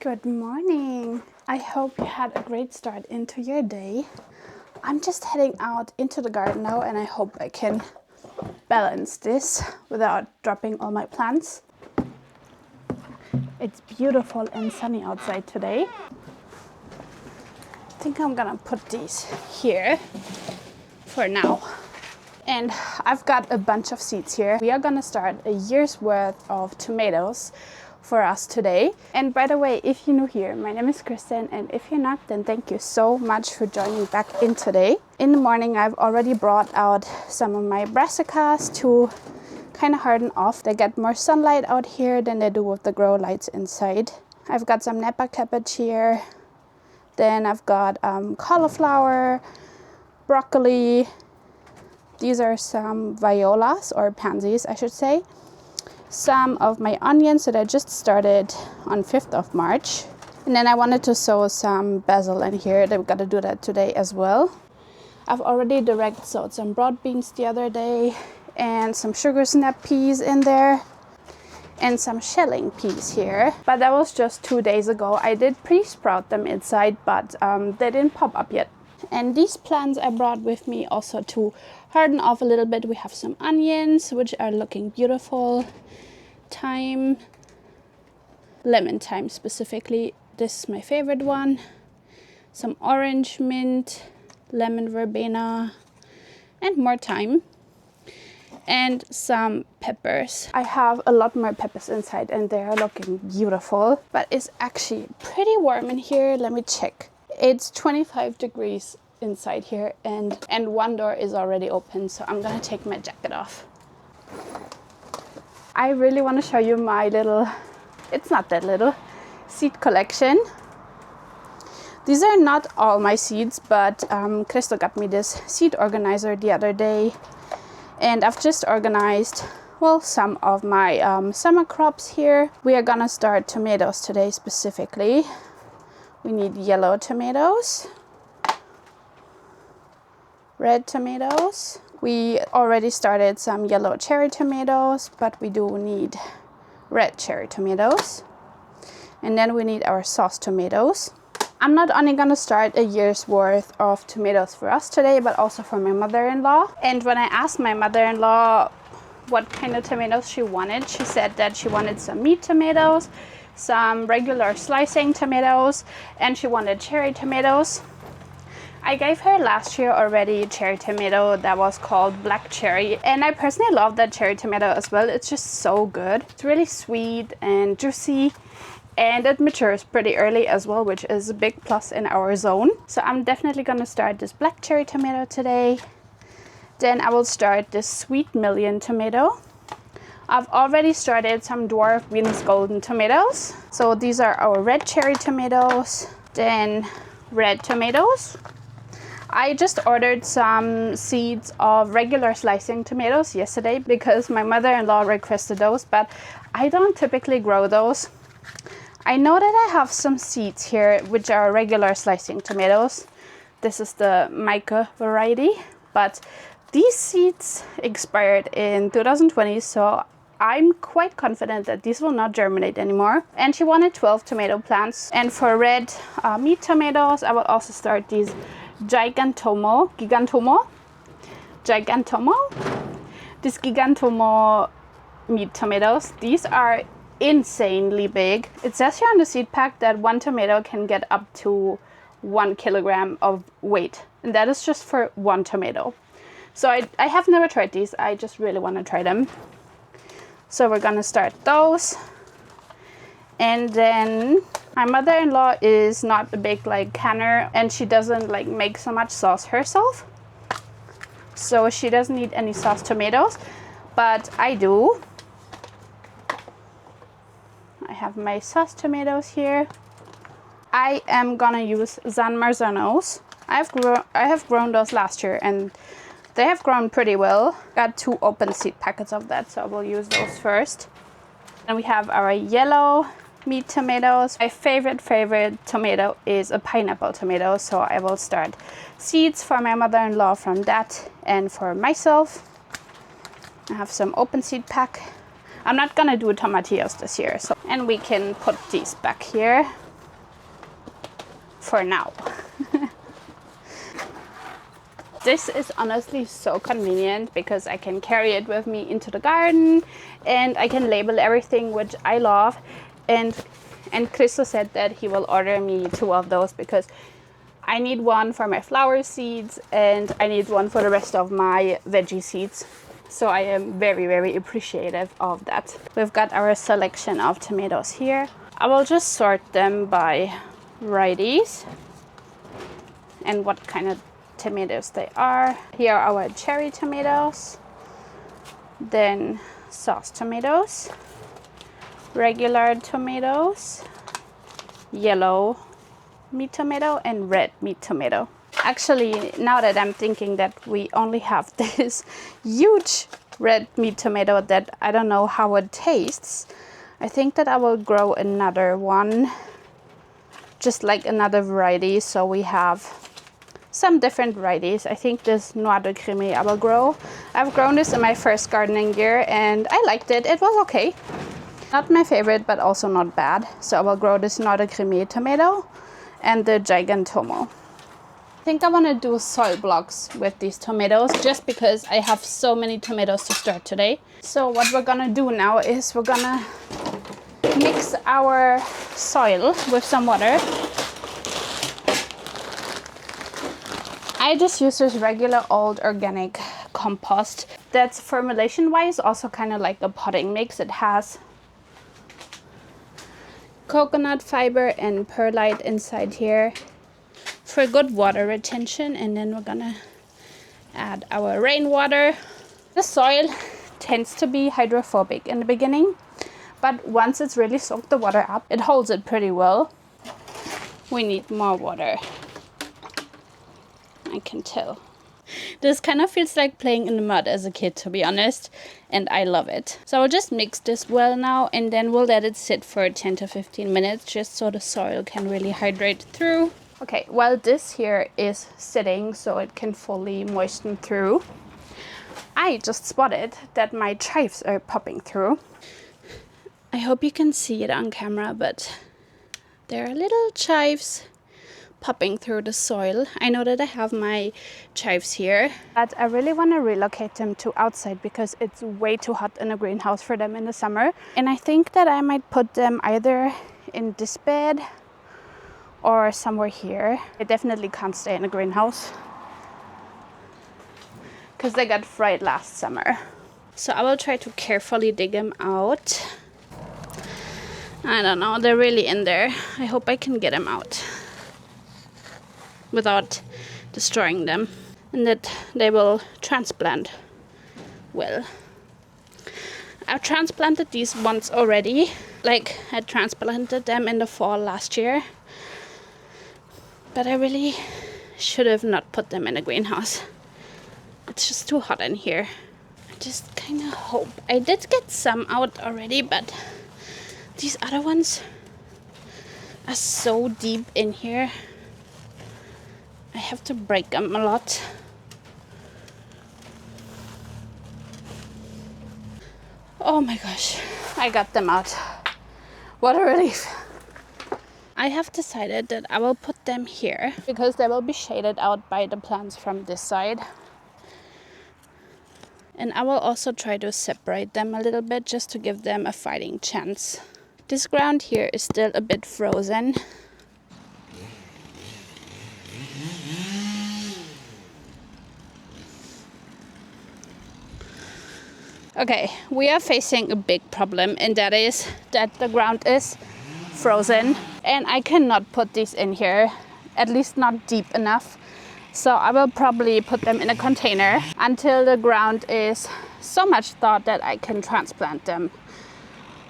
Good morning. I hope you had a great start into your day. I'm just heading out into the garden now and I hope I can balance this without dropping all my plants. It's beautiful and sunny outside today. I think I'm gonna put these here for now. And I've got a bunch of seeds here. We are gonna start a year's worth of tomatoes for us today. And by the way, if you're new here, my name is Kristen, and if you're not, then thank you so much for joining back in today. In the morning, I've already brought out some of my brassicas to kind of harden off. They get more sunlight out here than they do with the grow lights inside. I've got some Napa cabbage here. Then I've got cauliflower, broccoli. These are some violas, or pansies, I should say. Some of my onions that I just started on 5th of March. And then I wanted to sow some basil in here. We've got to do that today as well. I've already direct sowed some broad beans the other day and some sugar snap peas in there and some shelling peas here. But that was just 2 days ago. I did pre-sprout them inside, but they didn't pop up yet. And these plants I brought with me also to harden off a little bit. We have some onions, which are looking beautiful. Thyme, lemon thyme specifically. This is my favorite one. Some orange mint, lemon verbena, and more thyme. And some peppers. I have a lot more peppers inside and they are looking beautiful. But it's actually pretty warm in here. Let me check. It's 25 degrees inside here and one door is already open, so I'm gonna take my jacket off. I really want to show you my little, it's not that little, seed collection. These are not all my seeds, but Crystal got me this seed organizer the other day. And I've just organized, well, some of my summer crops here. We are gonna start tomatoes today specifically. We need yellow tomatoes, red tomatoes. We already started some yellow cherry tomatoes, but we do need red cherry tomatoes. And then we need our sauce tomatoes. I'm not only gonna start a year's worth of tomatoes for us today, but also for my mother-in-law. And when I asked my mother-in-law what kind of tomatoes she wanted, she said that she wanted some meat tomatoes, some regular slicing tomatoes, and she wanted cherry tomatoes. I gave her last year already a cherry tomato that was called black cherry, and I personally love that cherry tomato as well. It's just so good. It's really sweet and juicy, and it matures pretty early as well, which is a big plus in our zone. So I'm definitely gonna start this black cherry tomato today. Then I will start this sweet million tomato. I've already started some dwarf Venus golden tomatoes. So these are our red cherry tomatoes, then red tomatoes. I just ordered some seeds of regular slicing tomatoes yesterday because my mother-in-law requested those, but I don't typically grow those. I know that I have some seeds here which are regular slicing tomatoes. This is the Micah variety, but these seeds expired in 2020, so I'm quite confident that these will not germinate anymore. And she wanted 12 tomato plants. And for red meat tomatoes, I will also start these gigantomo. These gigantomo meat tomatoes. These are insanely big. It says here on the seed pack that one tomato can get up to 1 kilogram of weight. And that is just for one tomato. So I have never tried these. I just really want to try them. So we're gonna start those. And then my mother-in-law is not a big canner, and she doesn't make so much sauce herself. So she doesn't need any sauce tomatoes, but I do. I have my sauce tomatoes here. I am gonna use San Marzanos. I have grown those last year and they have grown pretty well. Got 2 open seed packets of that, so I will use those first. And we have our yellow meat tomatoes. My favorite tomato is a pineapple tomato, so I will start seeds for my mother-in-law from that and for myself. I have some open seed pack. I'm not gonna do tomatillos this year, and we can put these back here. for now. This is honestly so convenient because I can carry it with me into the garden and I can label everything, which I love. And Christo said that he will order me 2 of those because I need one for my flower seeds and I need one for the rest of my veggie seeds. So I am very, very appreciative of that. We've got our selection of tomatoes here. I will just sort them by varieties and what kind of tomatoes they are. Here are our cherry tomatoes, then sauce tomatoes, regular tomatoes, yellow meat tomato, and red meat tomato. Actually, now that I'm thinking that we only have this huge red meat tomato that I don't know how it tastes, I think that I will grow another one, just like another variety, so we have some different varieties. I think this Noix de Crémé I will grow. I've grown this in my first gardening year and I liked it. It was okay. Not my favorite, but also not bad. So I will grow this Noix de Crémé tomato and the Gigantomo. I think I want to do soil blocks with these tomatoes just because I have so many tomatoes to start today. So what we're gonna do now is we're gonna mix our soil with some water. I just use this regular old organic compost. That's formulation wise also kind of like a potting mix. It has coconut fiber and perlite inside here for good water retention. And then we're gonna add our rainwater. The soil tends to be hydrophobic in the beginning, but once it's really soaked the water up, it holds it pretty well. We need more water, I can tell. This kind of feels like playing in the mud as a kid, to be honest, and I love it. So I'll just mix this well now and then we'll let it sit for 10 to 15 minutes just so the soil can really hydrate through. Okay, while this here is sitting so it can fully moisten through, I just spotted that my chives are popping through. I hope you can see it on camera, but there are little chives popping through the soil. I know that I have my chives here, but I really want to relocate them to outside because it's way too hot in a greenhouse for them in the summer. And I think that I might put them either in this bed or somewhere here. They definitely can't stay in a greenhouse because they got fried last summer. So I will try to carefully dig them out. I don't know, they're really in there. I hope I can get them out without destroying them, and that they will transplant well. I've transplanted these once already, like I transplanted them in the fall last year, but I really should have not put them in a greenhouse. It's just too hot in here. I just kind of hope. I did get some out already, but these other ones are so deep in here. I have to break them a lot. Oh my gosh, I got them out. What a relief. I have decided that I will put them here because they will be shaded out by the plants from this side. And I will also try to separate them a little bit just to give them a fighting chance. This ground here is still a bit frozen. Okay, we are facing a big problem, and that is that the ground is frozen and I cannot put these in here, at least not deep enough. So I will probably put them in a container until the ground is so much thawed that I can transplant them.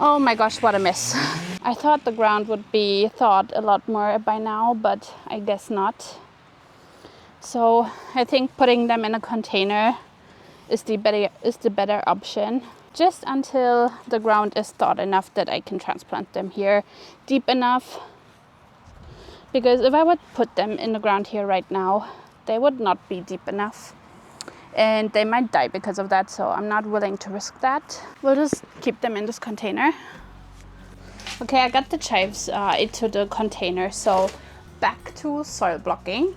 Oh my gosh, what a mess. I thought the ground would be thawed a lot more by now, but I guess not. So I think putting them in a container is the better option, just until the ground is thawed enough that I can transplant them here deep enough. Because if I would put them in the ground here right now, they would not be deep enough and they might die because of that, so I'm not willing to risk that. We'll just keep them in this container. Okay, I got the chives into the container, so back to soil blocking.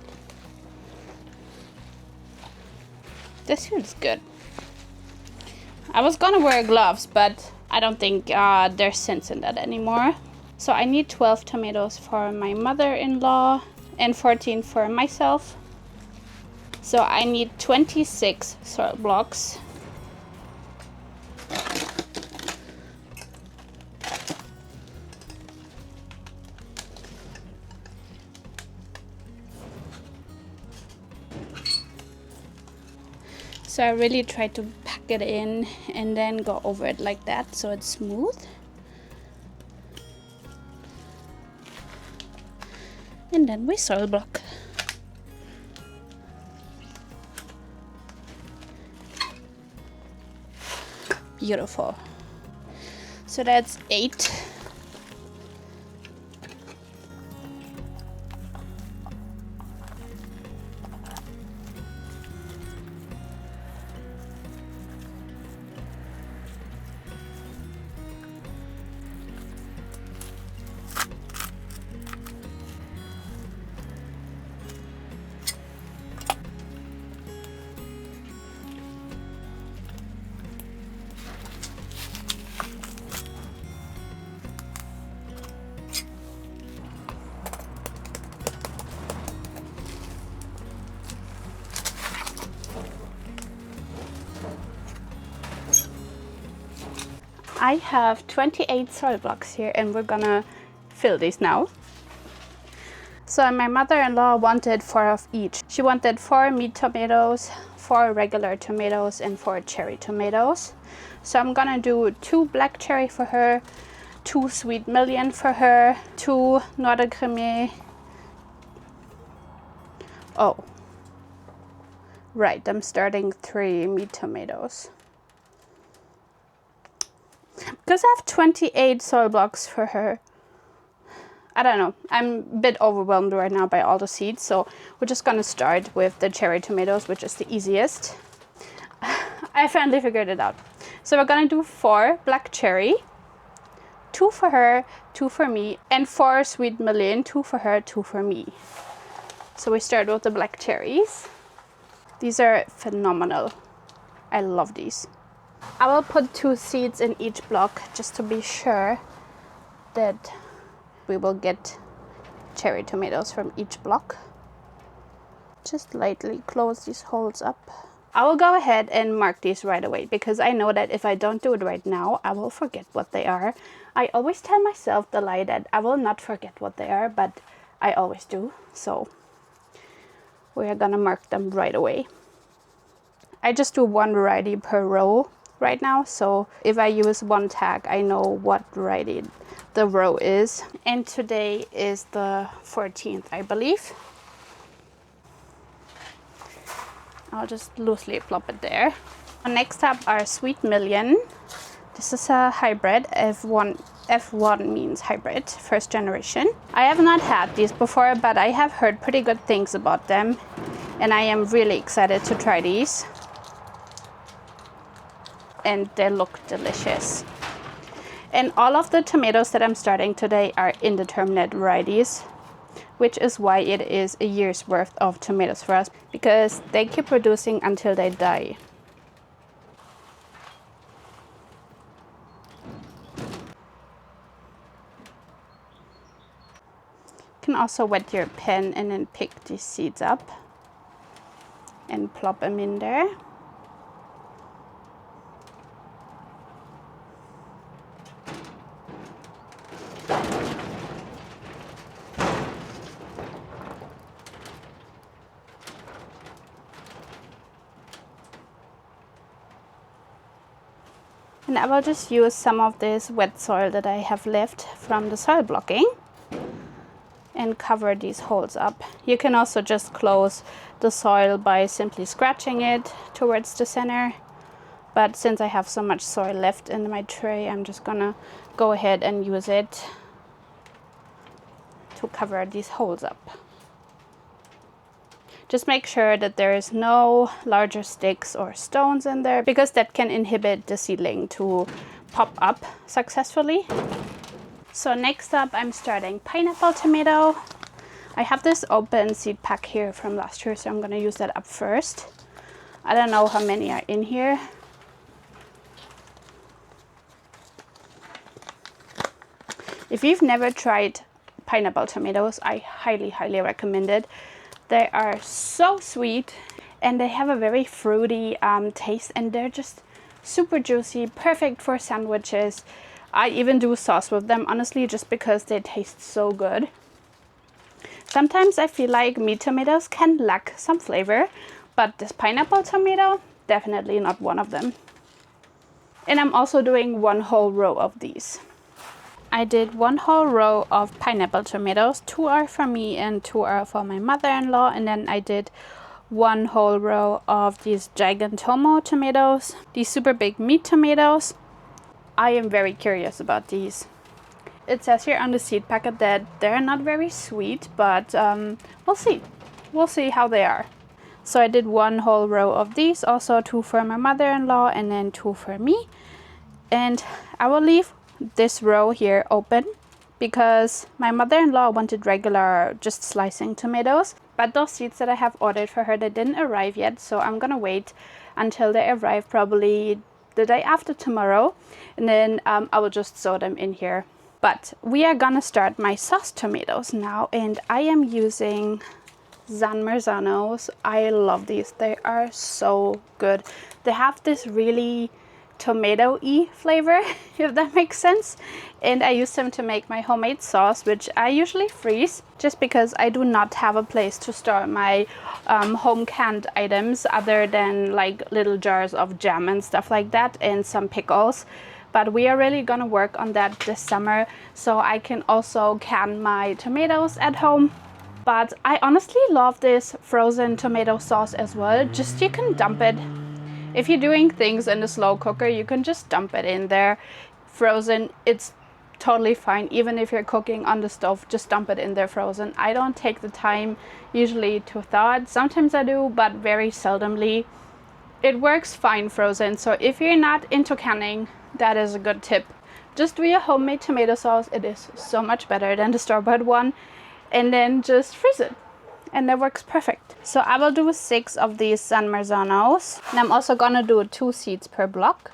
This feels good. I was gonna wear gloves, but I don't think there's sense in that anymore. So I need 12 tomatoes for my mother-in-law and 14 for myself. So I need 26 soil blocks. So I really try to pack it in and then go over it like that so it's smooth. And then we soil block. Beautiful. So that's 8. I have 28 soil blocks here and we're gonna fill these now. So my mother-in-law wanted 4 of each. She wanted 4 meat tomatoes, 4 regular tomatoes, and 4 cherry tomatoes. So I'm gonna do 2 black cherry for her, 2 sweet million for her, 2 Noirde-Cremé. Oh, right, I'm starting 3 meat tomatoes. Because I have 28 soil blocks for her. I don't know, I'm a bit overwhelmed right now by all the seeds, so we're just gonna start with the cherry tomatoes, which is the easiest. I finally figured it out. So we're gonna do 4 black cherry, 2 for her, 2 for me, and 4 sweet million, 2 for her, 2 for me. So we start with the black cherries. These are phenomenal. I love these. I will put 2 seeds in each block just to be sure that we will get cherry tomatoes from each block. Just lightly close these holes up. I will go ahead and mark these right away because I know that if I don't do it right now, I will forget what they are. I always tell myself the lie that I will not forget what they are, but I always do. So we are gonna mark them right away. I just do 1 variety per row right now, so if I use 1 tag, I know what variety the row is. And today is the 14th, I believe. I'll just loosely plop it there. Next up are sweet million. This is a hybrid. F1 means hybrid, first generation. I have not had these before, but I have heard pretty good things about them, and I am really excited to try these. And they look delicious. And all of the tomatoes that I'm starting today are indeterminate varieties, which is why it is a year's worth of tomatoes for us, because they keep producing until they die. You can also wet your pen and then pick these seeds up and plop them in there. And I will just use some of this wet soil that I have left from the soil blocking and cover these holes up. You can also just close the soil by simply scratching it towards the center. But since I have so much soil left in my tray, I'm just gonna go ahead and use it to cover these holes up. Just make sure that there is no larger sticks or stones in there, because that can inhibit the seedling to pop up successfully. So next up, I'm starting pineapple tomato. I have this open seed pack here from last year, so I'm gonna use that up first. I don't know how many are in here. If you've never tried pineapple tomatoes, I highly recommend it. They are so sweet and they have a very fruity taste, and they're just super juicy, perfect for sandwiches. I even do sauce with them, honestly, just because they taste so good. Sometimes I feel like meat tomatoes can lack some flavor, but this pineapple tomato, definitely not one of them. And I'm also doing one whole row of these. I did one whole row of pineapple tomatoes. 2 are for me and 2 are for my mother-in-law. And then I did one whole row of these gigantomo tomatoes, these super big meat tomatoes. I am very curious about these. It says here on the seed packet that they're not very sweet, but we'll see. We'll see how they are. So I did one whole row of these, also 2 for my mother-in-law and then 2 for me. And I will leave this row here open because my mother-in-law wanted regular just slicing tomatoes, but those seeds that I have ordered for her, they didn't arrive yet, so I'm gonna wait until they arrive, probably the day after tomorrow, and then I will just sow them in here. But we are gonna start my sauce tomatoes now, and I am using San Marzanos. I love these. They are so good. They have this really tomato-y flavor, if that makes sense. And I use them to make my homemade sauce, which I usually freeze just because I do not have a place to store my home canned items other than like little jars of jam and stuff like that, and some pickles. But we are really gonna work on that this summer, so I can also can my tomatoes at home. But I honestly love this frozen tomato sauce as well. Just you can dump it. If you're doing things in the slow cooker, you can just dump it in there. Frozen, it's totally fine. Even if you're cooking on the stove, just dump it in there frozen. I don't take the time usually to thaw it. Sometimes I do, but very seldomly. It works fine frozen. So if you're not into canning, that is a good tip. Just do your homemade tomato sauce. It is so much better than the store-bought one. And then just freeze it. And that works perfect. So I will do 6 of these San Marzanos. And I'm also gonna do 2 seeds per block.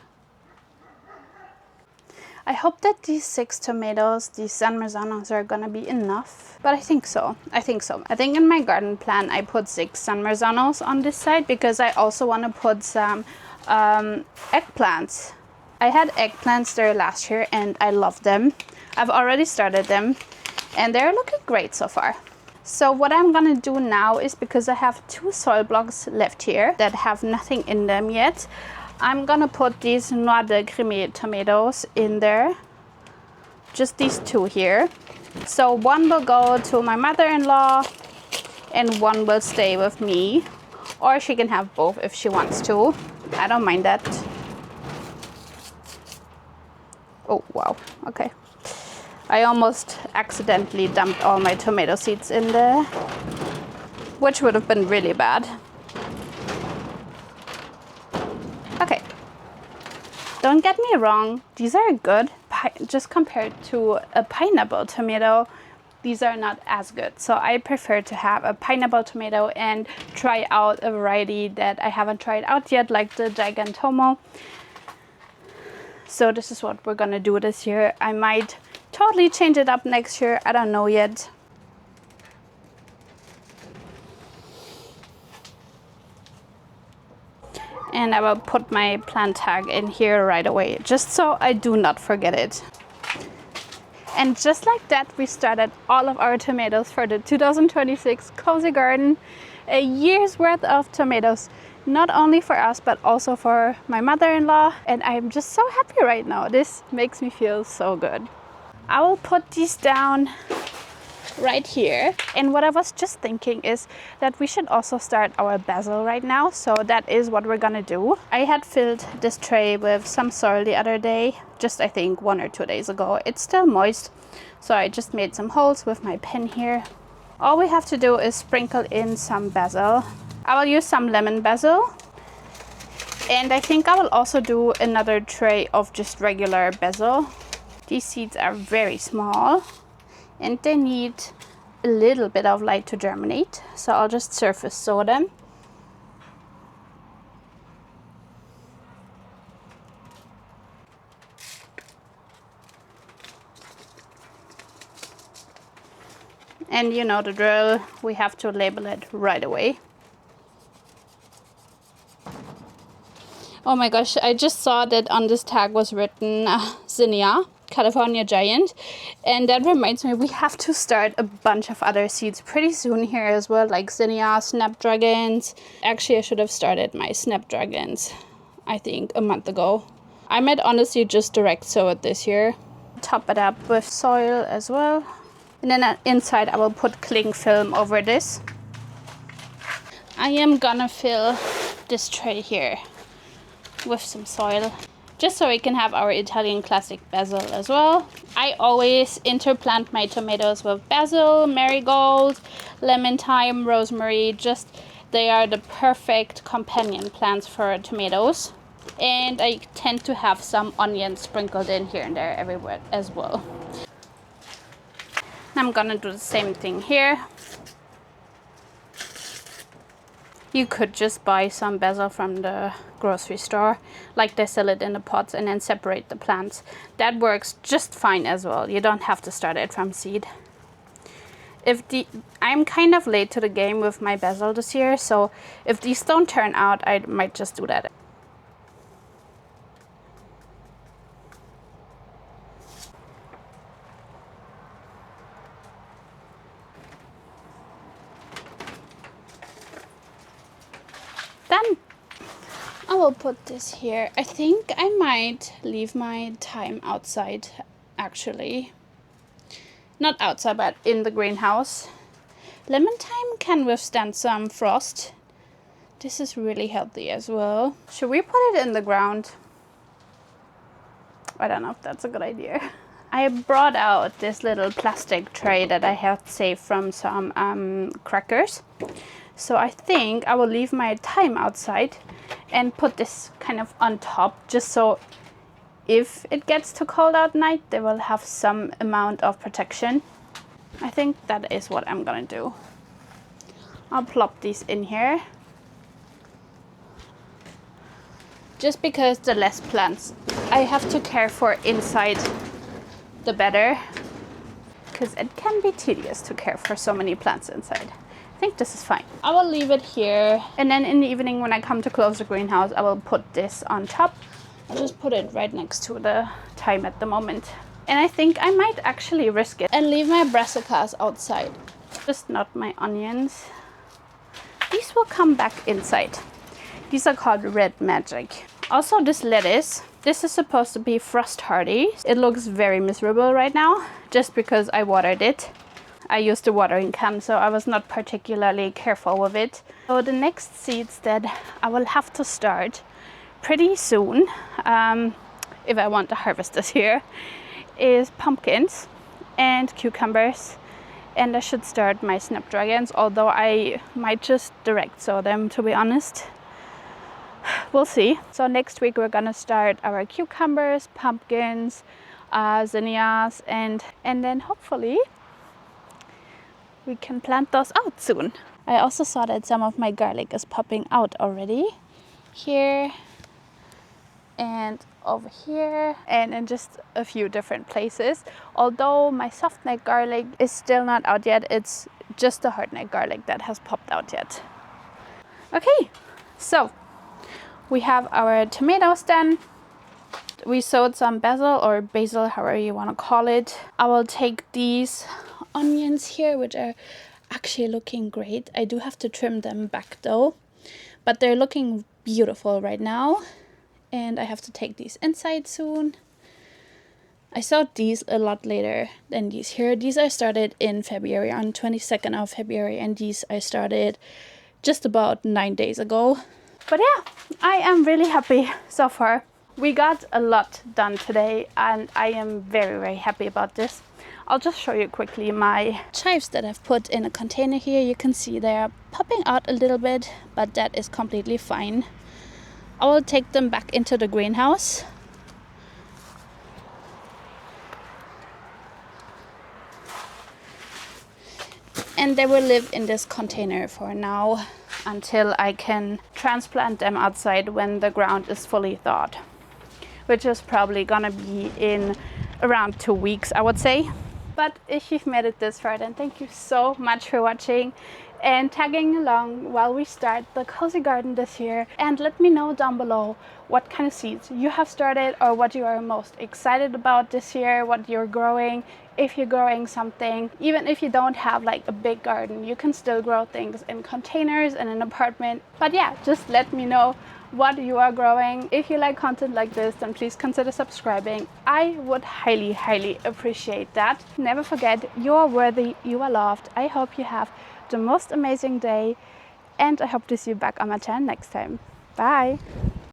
I hope that these 6 tomatoes, these San Marzanos, are gonna be enough. But I think so. I think in my garden plan I put 6 San Marzanos on this side because I also want to put some eggplants. I had eggplants there last year and I love them. I've already started them and they're looking great so far. So what I'm gonna do now is, because I have 2 soil blocks left here that have nothing in them yet, I'm gonna put these Noix de Crémie tomatoes in there. Just these 2 here. So one will go to my mother-in-law and one will stay with me. Or she can have both if she wants to. I don't mind that. Oh, wow, okay. I almost accidentally dumped all my tomato seeds in there, which would have been really bad. Okay, don't get me wrong, these are good, just compared to a pineapple tomato, these are not as good. So I prefer to have a pineapple tomato and try out a variety that I haven't tried out yet, like the gigantomo. So this is what we're gonna do this year. I might totally change it up next year, I don't know yet. And I will put my plant tag in here right away, just so I do not forget it. And just like that, we started all of our tomatoes for the 2026 Cozy Garden. A year's worth of tomatoes, not only for us, but also for my mother-in-law. And I'm just so happy right now. This makes me feel so good. I will put these down right here. And what I was just thinking is that we should also start our basil right now. So that is what we're gonna do. I had filled this tray with some soil the other day, just I think 1 or 2 days ago. It's still moist, so I just made some holes with my pen here. All we have to do is sprinkle in some basil. I will use some lemon basil. And I think I will also do another tray of just regular basil. These seeds are very small and they need a little bit of light to germinate, so I'll just surface sow them. And you know the drill, we have to label it right away. Oh my gosh, I just saw that on this tag was written zinnia, California giant. And that reminds me, we have to start a bunch of other seeds pretty soon here as well, like zinnia, snapdragons. Actually, I should have started my snapdragons, I think, a month ago. I might honestly just direct sow it this year. Top it up with soil as well. And then inside I will put cling film over this. I am gonna fill this tray here with some soil, just so we can have our Italian classic basil as well. I always interplant my tomatoes with basil, marigold, lemon thyme, rosemary. Just they are the perfect companion plants for tomatoes. And I tend to have some onions sprinkled in here and there everywhere as well. I'm gonna do the same thing here. You could just buy some basil from the grocery store, like they sell it in the pots, and then separate the plants. That works just fine as well. You don't have to start it from seed. I'm kind of late to the game with my basil this year, so if these don't turn out, I might just do that. Done. I will put this here. I think I might leave my thyme outside, actually. Not outside, but in the greenhouse. Lemon thyme can withstand some frost. This is really healthy as well. Should we put it in the ground? I don't know if that's a good idea. I brought out this little plastic tray that I had saved from some crackers. So I think I will leave my thyme outside and put this kind of on top, just so if it gets too cold at night, they will have some amount of protection. I think that is what I'm gonna do. I'll plop these in here. Just because the less plants I have to care for inside, the better. Because it can be tedious to care for so many plants inside. I think this is fine. I will leave it here, and then in the evening when I come to close the greenhouse, I will put this on top. I'll just put it right next to the thyme at the moment. And I think I might actually risk it and leave my brassicas outside. Just not my onions. These will come back inside. These are called Red Magic. Also this lettuce, this is supposed to be frost hardy. It looks very miserable right now, just because I watered it. I used a watering can, so I was not particularly careful with it. So the next seeds that I will have to start pretty soon, if I want to harvest this year, is pumpkins and cucumbers. And I should start my snapdragons, although I might just direct sow them, to be honest. We'll see. So next week we're gonna start our cucumbers, pumpkins, zinnias, and then hopefully we can plant those out soon. I also saw that some of my garlic is popping out already. Here and over here and in just a few different places. Although my soft neck garlic is still not out yet, it's just the hard neck garlic that has popped out yet. Okay, so we have our tomatoes done. We sowed some basil or basil, however you want to call it. I will take these onions here, which are actually looking great. I do have to trim them back though, but they're looking beautiful right now. And I have to take these inside soon. I sowed these a lot later than these here. These I started in February, on 22nd of February, and these I started just about 9 days ago. But yeah, I am really happy so far. We got a lot done today and I am very, very happy about this. I'll just show you quickly my chives that I've put in a container here. You can see they're popping out a little bit, but that is completely fine. I will take them back into the greenhouse. and they will live in this container for now until I can transplant them outside when the ground is fully thawed, which is probably gonna be in around 2 weeks, I would say. But if you've made it this far, then thank you so much for watching and tagging along while we start the cozy garden this year. And let me know down below what kind of seeds you have started or what you are most excited about this year, what you're growing, if you're growing something. Even if you don't have like a big garden, you can still grow things in containers in an apartment. But yeah, just let me know what you are growing. If you like content like this, then please consider subscribing. I would highly appreciate that. Never forget, you are worthy, you are loved. I hope you have the most amazing day, and I hope to see you back on my channel next time. Bye.